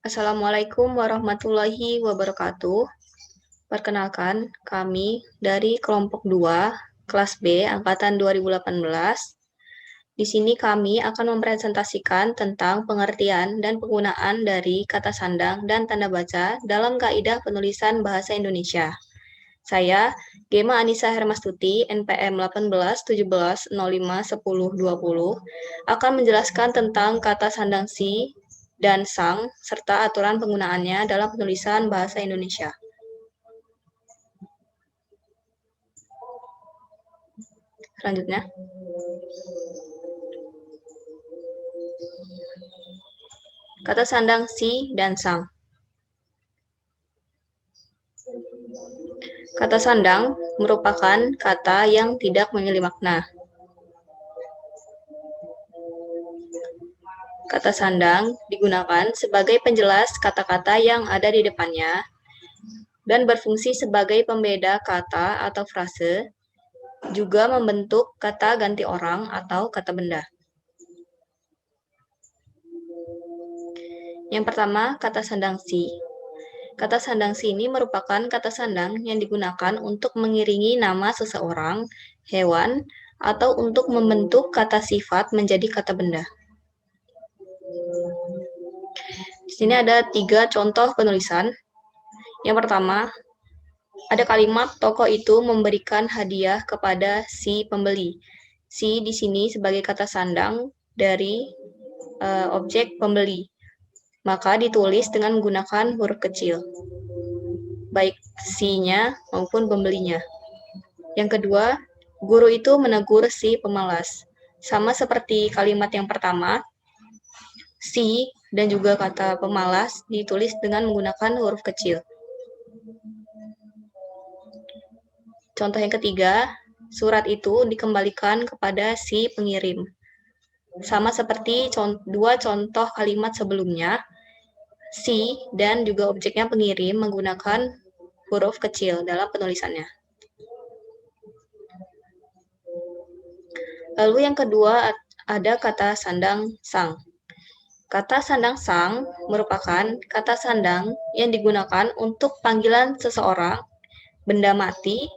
Assalamualaikum warahmatullahi wabarakatuh. Perkenalkan, kami dari kelompok 2, kelas B, angkatan 2018. Di sini kami akan mempresentasikan tentang pengertian dan penggunaan dari kata sandang dan tanda baca dalam kaidah penulisan bahasa Indonesia. Saya, Gema Anissa Hermastuti, NPM 18 17 05 10 20, akan menjelaskan tentang kata sandang si dan sang, serta aturan penggunaannya dalam penulisan bahasa Indonesia. Selanjutnya, kata sandang si dan sang. Kata sandang merupakan kata yang tidak memiliki makna. Kata sandang digunakan sebagai penjelas kata-kata yang ada di depannya dan berfungsi sebagai pembeda kata atau frase, juga membentuk kata ganti orang atau kata benda. Yang pertama, kata sandang si. Kata sandang si ini merupakan kata sandang yang digunakan untuk mengiringi nama seseorang, hewan, atau untuk membentuk kata sifat menjadi kata benda. Di sini ada 3 contoh penulisan. Yang pertama, ada kalimat toko itu memberikan hadiah kepada si pembeli. Si di sini sebagai kata sandang dari objek pembeli. Maka ditulis dengan menggunakan huruf kecil, baik si-nya maupun pembelinya. Yang kedua, guru itu menegur si pemalas. Sama seperti kalimat yang pertama, si dan juga kata pemalas ditulis dengan menggunakan huruf kecil. Contoh yang ketiga, surat itu dikembalikan kepada si pengirim. Sama seperti dua contoh kalimat sebelumnya, si dan juga objeknya pengirim menggunakan huruf kecil dalam penulisannya. Lalu yang kedua ada kata sandang sang. Kata sandang sang merupakan kata sandang yang digunakan untuk panggilan seseorang, benda mati,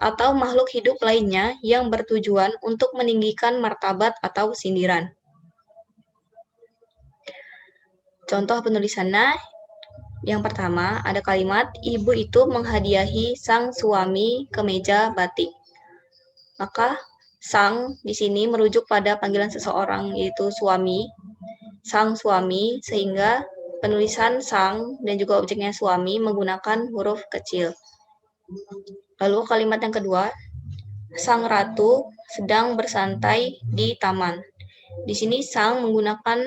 atau makhluk hidup lainnya yang bertujuan untuk meninggikan martabat atau sindiran. Contoh penulisannya, yang pertama ada kalimat, ibu itu menghadiahi sang suami kemeja batik. Maka sang di sini merujuk pada panggilan seseorang, yaitu suami, sang suami, sehingga penulisan sang dan juga objeknya suami menggunakan huruf kecil. Lalu kalimat yang kedua, sang ratu sedang bersantai di taman. Di sini sang menggunakan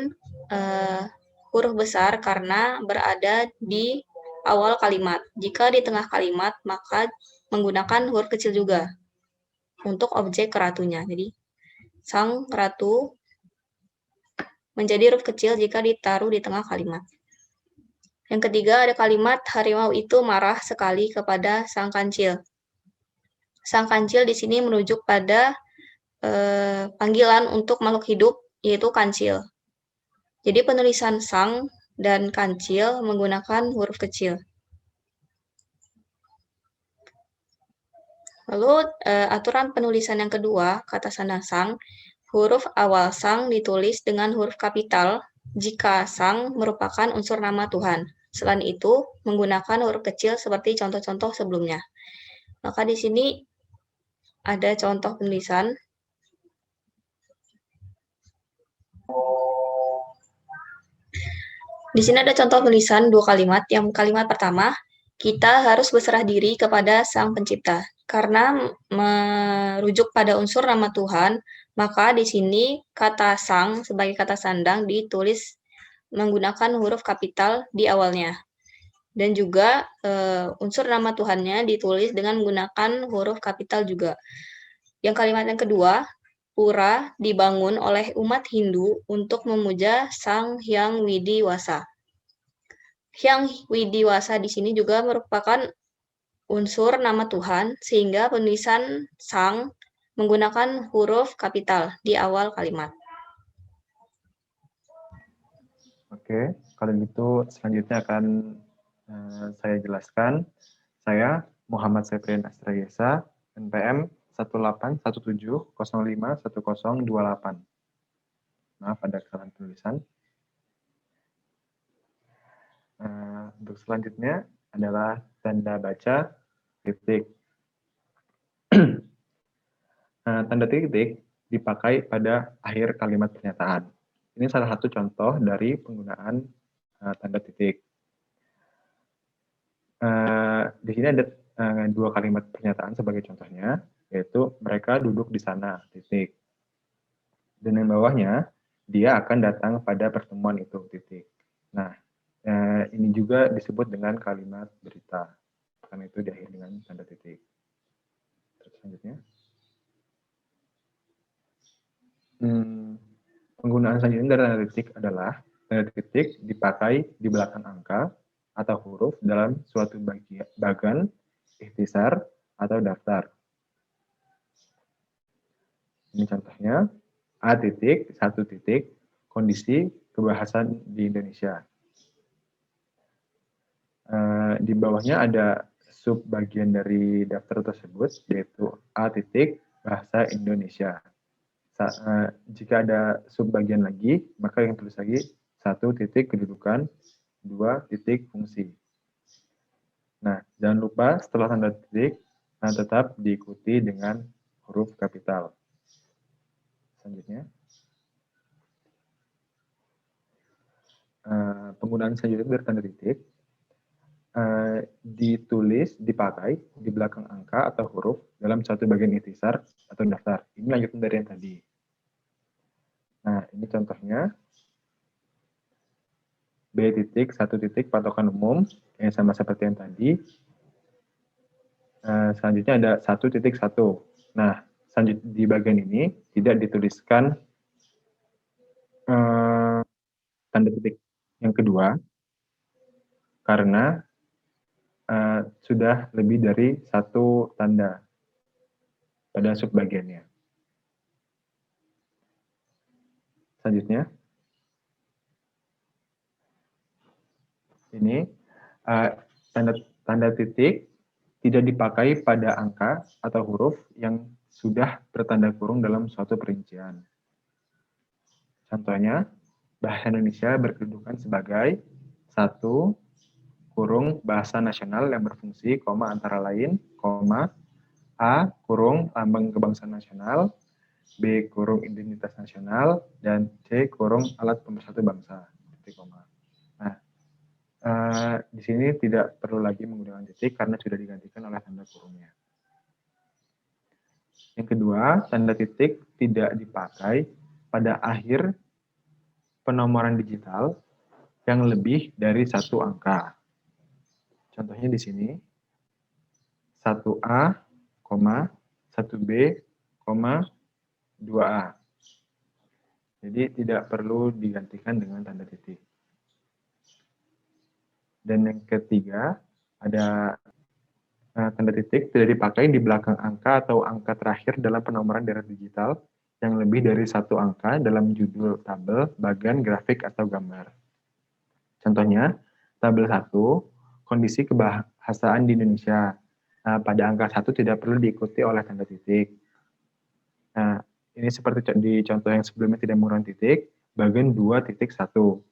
huruf besar karena berada di awal kalimat. Jika di tengah kalimat, maka menggunakan huruf kecil juga untuk objek ratunya. Jadi, sang ratu menjadi huruf kecil jika ditaruh di tengah kalimat. Yang ketiga, ada kalimat harimau itu marah sekali kepada sang kancil. Sang kancil di sini merujuk pada panggilan untuk makhluk hidup, yaitu kancil. Jadi penulisan sang dan kancil menggunakan huruf kecil. Lalu aturan penulisan yang kedua, kata sandang sang, huruf awal sang ditulis dengan huruf kapital jika sang merupakan unsur nama Tuhan. Selain itu, menggunakan huruf kecil seperti contoh-contoh sebelumnya. Maka di sini ada contoh penulisan. Di sini ada contoh tulisan 2 kalimat. Yang kalimat pertama, kita harus berserah diri kepada Sang Pencipta. Karena merujuk pada unsur nama Tuhan, maka di sini kata sang sebagai kata sandang ditulis menggunakan huruf kapital di awalnya. Dan juga unsur nama Tuhannya ditulis dengan menggunakan huruf kapital juga. Yang kalimat yang kedua, pura dibangun oleh umat Hindu untuk memuja Sang Hyang Widiwasa. Hyang Widiwasa di sini juga merupakan unsur nama Tuhan, sehingga penulisan sang menggunakan huruf kapital di awal kalimat. Oke, Kalau gitu selanjutnya akan saya jelaskan. Saya Muhammad Septrian Astrayesa, NPM 1817051028. Maaf ada kesalahan tulisan. Untuk selanjutnya adalah tanda baca titik. Tanda titik dipakai pada akhir kalimat pernyataan. Ini salah satu contoh dari penggunaan tanda titik. Di sini ada dua kalimat pernyataan sebagai contohnya, yaitu mereka duduk di sana, titik. Dan yang bawahnya, dia akan datang pada pertemuan itu, titik. Nah, ini juga disebut dengan kalimat berita, karena itu diakhiri dengan tanda titik. Terus selanjutnya. Penggunaan selanjutnya dari tanda titik adalah tanda titik dipakai di belakang angka atau huruf dalam suatu bagan, ikhtisar, atau daftar. Ini contohnya, A titik, 1 titik, kondisi kebahasan di Indonesia. Di bawahnya ada sub bagian dari daftar tersebut, yaitu A titik, bahasa Indonesia. Jika ada sub bagian lagi, maka yang tulis lagi 1 titik kedudukan, 2 titik fungsi. Nah, jangan lupa setelah tanda titik, tetap diikuti dengan huruf kapital. Selanjutnya. Penggunaan selanjutnya dari tanda titik, ditulis, dipakai di belakang angka atau huruf dalam satu bagian ikhtisar atau daftar. Ini lanjutan dari yang tadi. Nah, ini contohnya. B titik, 1 titik, patokan umum, yang sama seperti yang tadi. Selanjutnya ada 1 titik 1. Nah, selanjutnya di bagian ini tidak dituliskan tanda titik yang kedua, karena sudah lebih dari 1 tanda pada subbagiannya. Selanjutnya, ini tanda titik tidak dipakai pada angka atau huruf yang sudah bertanda kurung dalam suatu perincian. Contohnya, bahasa Indonesia berkedudukan sebagai 1 kurung bahasa nasional yang berfungsi, antara lain, A kurung lambang kebangsaan nasional, B kurung identitas nasional, dan C kurung alat pemersatu bangsa. Nah, di sini tidak perlu lagi menggunakan titik karena sudah digantikan oleh tanda kurungnya. Yang kedua, tanda titik tidak dipakai pada akhir penomoran digital yang lebih dari 1 angka. Contohnya di sini, 1A, 1B, 2A. Jadi tidak perlu digantikan dengan tanda titik. Dan yang ketiga, ada tanda titik tidak dipakai di belakang angka atau angka terakhir dalam penomoran data digital yang lebih dari 1 angka dalam judul tabel, bagan, grafik, atau gambar. Contohnya, tabel 1, kondisi kebahasaan di Indonesia. Pada angka 1 tidak perlu diikuti oleh tanda titik. Nah, ini seperti di contoh yang sebelumnya tidak menggunakan titik, bagian 2 titik 1.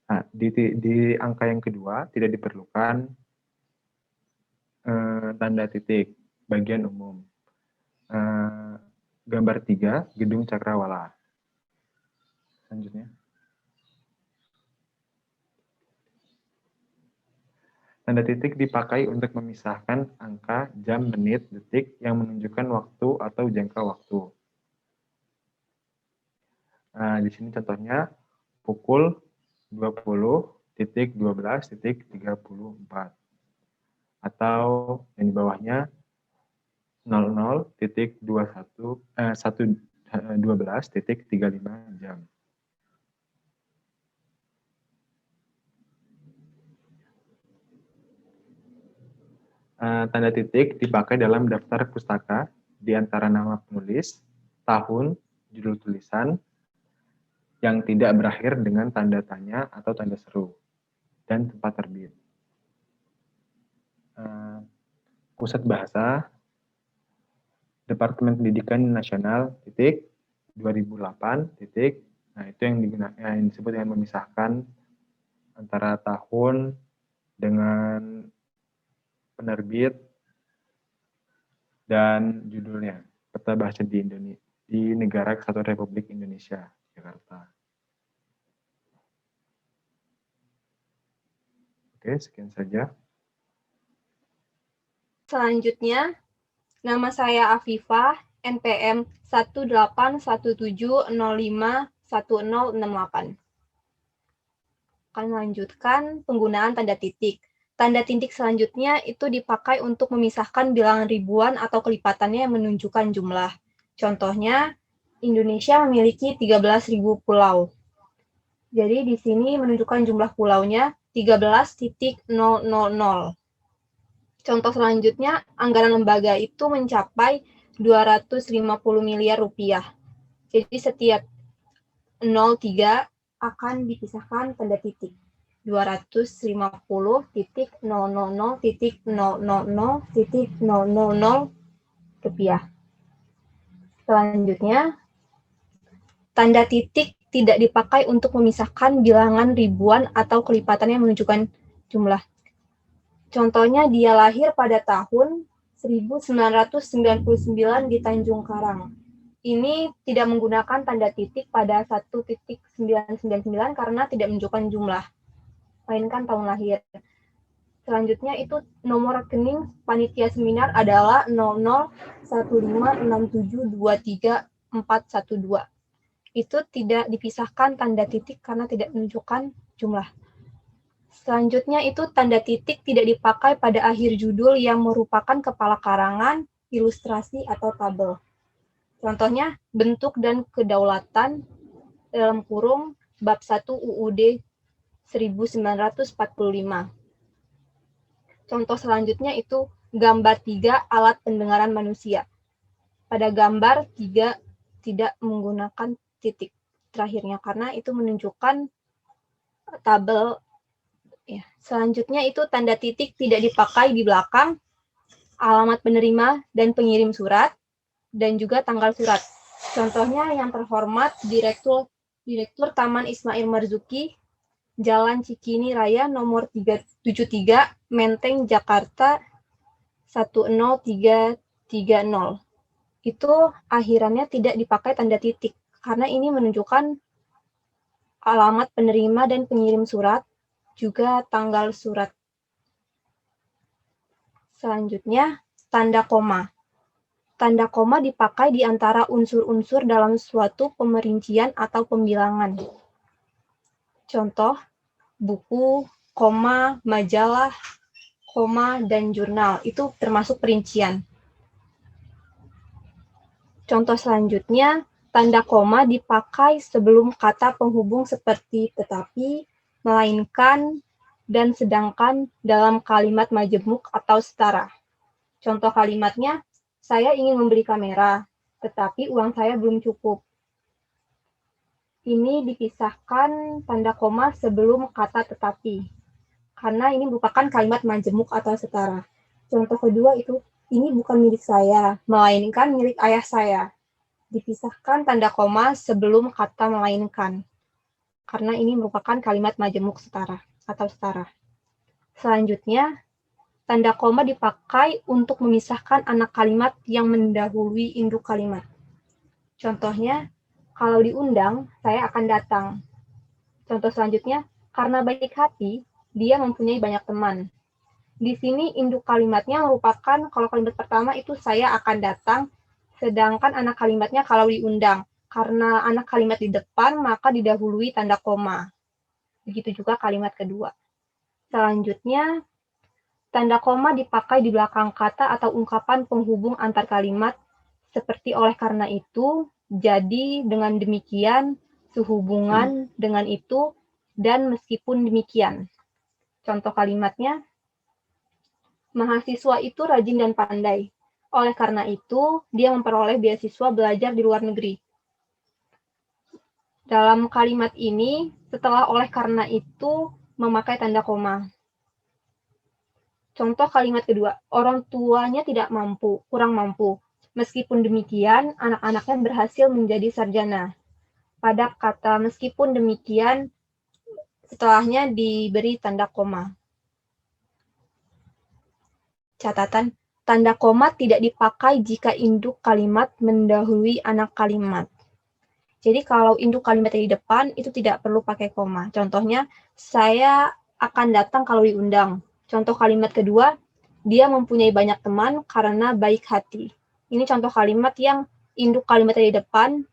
Nah, di angka yang kedua tidak diperlukan tanda titik, bagian umum. Gambar 3, Gedung Cakrawala. Selanjutnya. Tanda titik dipakai untuk memisahkan angka, jam, menit, detik yang menunjukkan waktu atau jangka waktu. Di sini contohnya pukul 20.12.34 atau yang di bawahnya 00.12.35 jam. Tanda titik dipakai dalam daftar pustaka di antara nama penulis, tahun, judul tulisan, yang tidak berakhir dengan tanda tanya atau tanda seru, dan tempat terbit. Pusat Bahasa, Departemen Pendidikan Nasional, 2008, nah itu yang disebut dengan memisahkan antara tahun dengan penerbit dan judulnya. Peta Bahasa di Negara Kesatuan Republik Indonesia, Jakarta. Oke, sekian saja. Selanjutnya, nama saya Afifah, NPM 18170511068. Akan melanjutkan penggunaan tanda titik. Tanda titik selanjutnya itu dipakai untuk memisahkan bilangan ribuan atau kelipatannya yang menunjukkan jumlah. Contohnya, Indonesia memiliki 13.000 pulau. Jadi di sini menunjukkan jumlah pulaunya 13.000. Contoh selanjutnya, anggaran lembaga itu mencapai 250 miliar rupiah. Jadi setiap 03 akan dipisahkan tanda titik. 250.000.000.000 rupiah. Selanjutnya, tanda titik tidak dipakai untuk memisahkan bilangan ribuan atau kelipatan yang menunjukkan jumlah. Contohnya, dia lahir pada tahun 1999 di Tanjung Karang. Ini tidak menggunakan tanda titik pada 1.999 karena tidak menunjukkan jumlah, melainkan tahun lahir. Selanjutnya itu nomor rekening panitia seminar adalah 001567234412. Itu tidak dipisahkan tanda titik karena tidak menunjukkan jumlah. Selanjutnya itu tanda titik tidak dipakai pada akhir judul yang merupakan kepala karangan, ilustrasi, atau tabel. Contohnya, bentuk dan kedaulatan dalam kurung bab 1 UUD 1945. Contoh selanjutnya itu gambar 3 alat pendengaran manusia. Pada gambar 3 tidak menggunakan titik terakhirnya karena itu menunjukkan tabel. Ya. Selanjutnya itu tanda titik tidak dipakai di belakang alamat penerima dan pengirim surat dan juga tanggal surat. Contohnya yang terhormat Direktur Taman Ismail Marzuki, Jalan Cikini Raya nomor 373, Menteng, Jakarta 10330. Itu akhirannya tidak dipakai tanda titik karena ini menunjukkan alamat penerima dan pengirim surat juga tanggal surat. Selanjutnya, tanda koma. Tanda koma dipakai di antara unsur-unsur dalam suatu pemerincian atau pembilangan. Contoh, buku, koma, majalah, koma, dan jurnal. Itu termasuk perincian. Contoh selanjutnya, tanda koma dipakai sebelum kata penghubung seperti tetapi, melainkan, dan sedangkan dalam kalimat majemuk atau setara. Contoh kalimatnya, saya ingin membeli kamera, tetapi uang saya belum cukup. Ini dipisahkan tanda koma sebelum kata tetapi, karena ini merupakan kalimat majemuk atau setara. Contoh kedua itu, ini bukan milik saya, melainkan milik ayah saya. Dipisahkan tanda koma sebelum kata melainkan, karena ini merupakan kalimat majemuk setara atau setara. Selanjutnya, tanda koma dipakai untuk memisahkan anak kalimat yang mendahului induk kalimat. Contohnya, kalau diundang, saya akan datang. Contoh selanjutnya, karena baik hati, dia mempunyai banyak teman. Di sini induk kalimatnya merupakan, kalau kalimat pertama itu saya akan datang, sedangkan anak kalimatnya kalau diundang. Karena anak kalimat di depan, maka didahului tanda koma. Begitu juga kalimat kedua. Selanjutnya, tanda koma dipakai di belakang kata atau ungkapan penghubung antar kalimat, seperti oleh karena itu, jadi, dengan demikian, sehubungan dengan itu, dan meskipun demikian. Contoh kalimatnya, mahasiswa itu rajin dan pandai. Oleh karena itu, dia memperoleh beasiswa belajar di luar negeri. Dalam kalimat ini, setelah oleh karena itu memakai tanda koma. Contoh kalimat kedua, orang tuanya tidak mampu, kurang mampu. Meskipun demikian, anak-anaknya berhasil menjadi sarjana. Pada kata meskipun demikian, setelahnya diberi tanda koma. Catatan, tanda koma tidak dipakai jika induk kalimat mendahului anak kalimat. Jadi kalau induk kalimat di depan itu tidak perlu pakai koma. Contohnya, saya akan datang kalau diundang. Contoh kalimat kedua, dia mempunyai banyak teman karena baik hati. Ini contoh kalimat yang induk kalimat di depan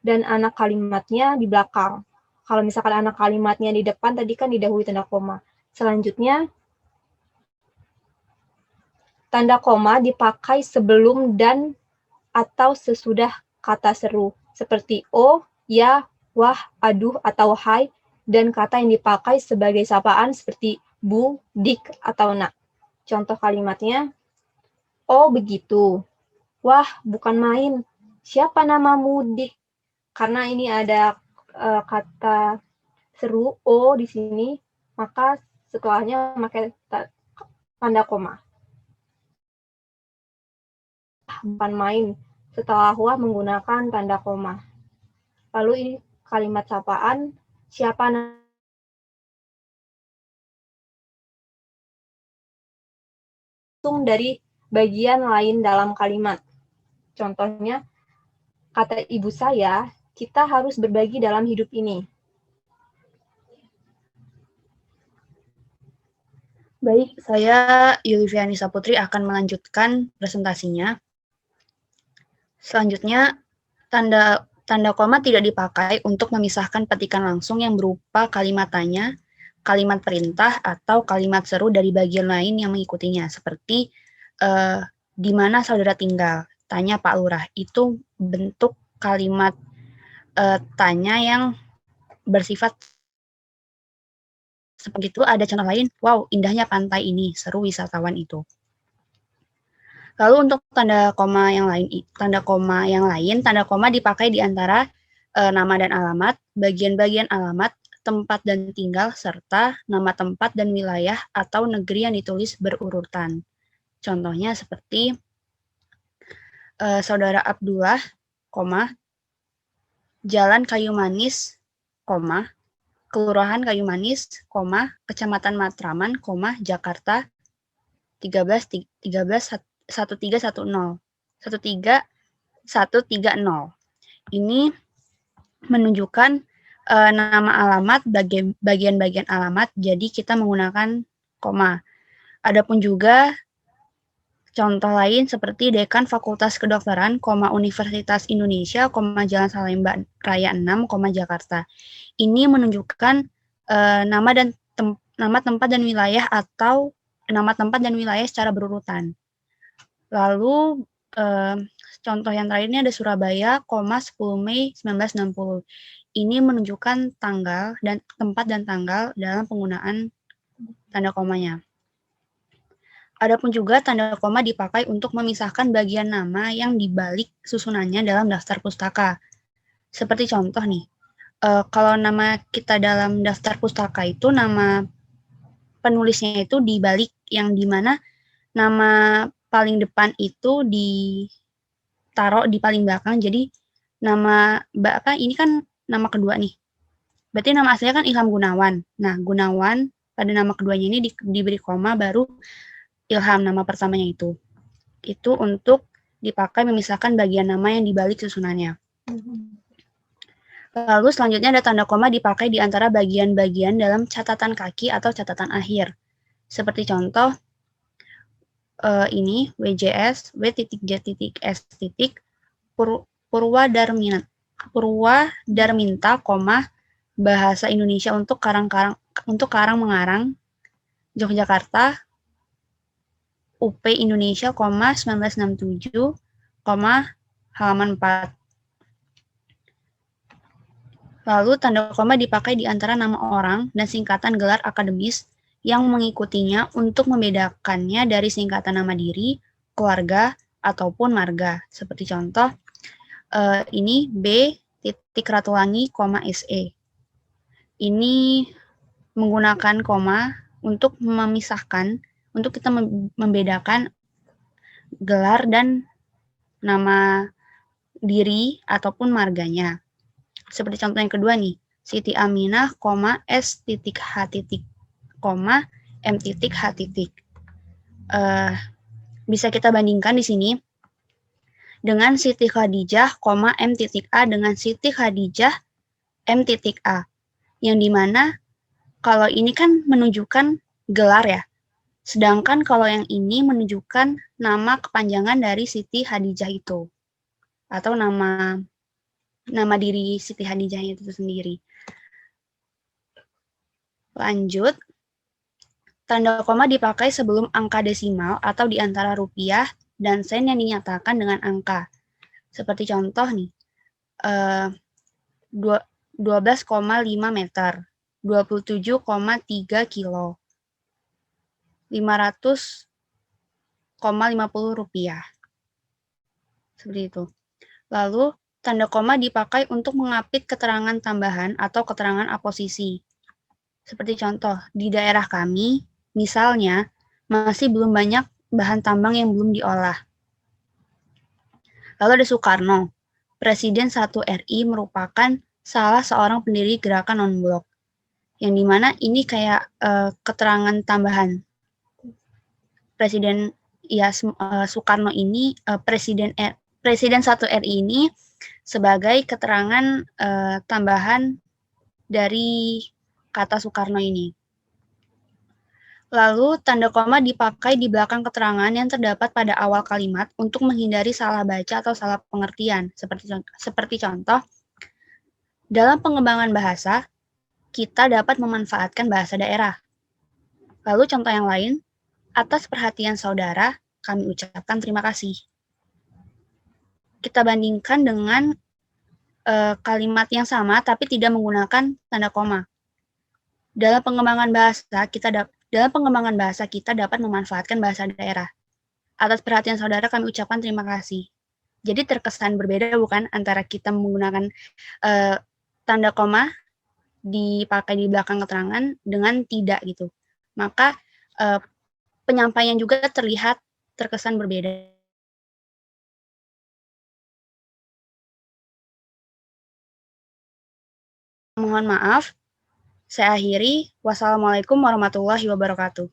dan anak kalimatnya di belakang. Kalau misalkan anak kalimatnya di depan tadi kan didahului tanda koma. Selanjutnya, tanda koma dipakai sebelum dan atau sesudah kata seru, seperti oh, ya, wah, aduh, atau hai, dan kata yang dipakai sebagai sapaan seperti bu, dik, atau nak. Contoh kalimatnya, oh begitu, wah bukan main, siapa namamu dik? Karena ini ada kata seru oh di sini, maka setelahnya pakai tanda koma. Bukan main, setelah wah menggunakan tanda koma. Lalu ini kalimat sapaan, siapa langsung dari bagian lain dalam kalimat. Contohnya, kata ibu saya, kita harus berbagi dalam hidup ini. Baik, saya Yuliviani Saputri akan melanjutkan presentasinya. Selanjutnya, tanda koma tidak dipakai untuk memisahkan petikan langsung yang berupa kalimat tanya, kalimat perintah, atau kalimat seru dari bagian lain yang mengikutinya, seperti di mana saudara tinggal, tanya Pak Lurah. Itu bentuk kalimat tanya yang bersifat seperti itu. Ada contoh lain, wow, indahnya pantai ini, seru wisatawan itu. Lalu untuk tanda koma yang lain, tanda koma dipakai di antara nama dan alamat, bagian-bagian alamat, tempat dan tinggal, serta nama tempat dan wilayah atau negeri yang ditulis berurutan. Contohnya seperti Saudara Abdullah, Jalan Kayu Manis, Kelurahan Kayu Manis, Kecamatan Matraman, Jakarta 13 1310. Ini menunjukkan nama alamat, bagian-bagian alamat, jadi kita menggunakan koma. Adapun juga contoh lain seperti Dekan Fakultas Kedokteran, Universitas Indonesia, Jalan Salemba Raya 6, Jakarta. Ini menunjukkan nama tempat dan wilayah atau nama tempat dan wilayah secara berurutan. Lalu contoh yang terakhirnya ada Surabaya, 10 Mei 1960. Ini menunjukkan tanggal dan tempat dan tanggal dalam penggunaan tanda komanya. Adapun juga tanda koma dipakai untuk memisahkan bagian nama yang dibalik susunannya dalam daftar pustaka. Seperti contoh nih, kalau nama kita dalam daftar pustaka itu nama penulisnya itu dibalik, yang dimana nama paling depan itu ditaruh di paling belakang. Jadi nama ini kan nama kedua nih. Berarti nama aslinya kan Ilham Gunawan. Nah, Gunawan pada nama keduanya ini diberi koma, baru Ilham nama pertamanya itu. Itu untuk dipakai memisahkan bagian nama yang dibalik susunannya. Lalu selanjutnya ada tanda koma dipakai di antara bagian-bagian dalam catatan kaki atau catatan akhir. Seperti contoh ini WJS W.J.S. Purwadarminta, bahasa Indonesia untuk Karang Mengarang Yogyakarta, UP Indonesia, 1967, halaman 4. Lalu tanda koma dipakai di antara nama orang dan singkatan gelar akademis yang mengikutinya untuk membedakannya dari singkatan nama diri, keluarga, ataupun marga. Seperti contoh, ini B. tik ratulangi, koma SE. Ini menggunakan koma untuk memisahkan, untuk kita membedakan gelar dan nama diri ataupun marganya. Seperti contoh yang kedua nih, Siti Aminah, S titik H titik, M titik H titik. Bisa kita bandingkan di sini dengan Siti Khadijah, M titik A dengan Siti Khadijah, M titik A. Yang dimana kalau ini kan menunjukkan gelar ya. Sedangkan kalau yang ini menunjukkan nama kepanjangan dari Siti Khadijah itu. Atau nama diri Siti Khadijah itu sendiri. Lanjut. Tanda koma dipakai sebelum angka desimal atau di antara rupiah dan sen yang dinyatakan dengan angka. Seperti contoh nih, 12,5 meter, 27,3 kilo, 500,50 rupiah. Seperti itu. Lalu, tanda koma dipakai untuk mengapit keterangan tambahan atau keterangan aposisi. Seperti contoh, di daerah kami, misalnya, masih belum banyak bahan tambang yang belum diolah. Lalu ada Soekarno, Presiden 1 RI merupakan salah seorang pendiri gerakan non-blok. Yang dimana ini kayak keterangan tambahan. Presiden Soekarno ini, Presiden 1 RI ini sebagai keterangan tambahan dari kata Soekarno ini. Lalu, tanda koma dipakai di belakang keterangan yang terdapat pada awal kalimat untuk menghindari salah baca atau salah pengertian. Seperti contoh, dalam pengembangan bahasa, kita dapat memanfaatkan bahasa daerah. Lalu contoh yang lain, atas perhatian saudara, kami ucapkan terima kasih. Kita bandingkan dengan kalimat yang sama tapi tidak menggunakan tanda koma. Dalam pengembangan bahasa kita dapat memanfaatkan bahasa daerah. Atas perhatian saudara kami ucapkan terima kasih. Jadi terkesan berbeda bukan antara kita menggunakan tanda koma dipakai di belakang keterangan dengan tidak gitu. Maka penyampaian juga terlihat terkesan berbeda. Mohon maaf. Saya akhiri. Wassalamualaikum warahmatullahi wabarakatuh.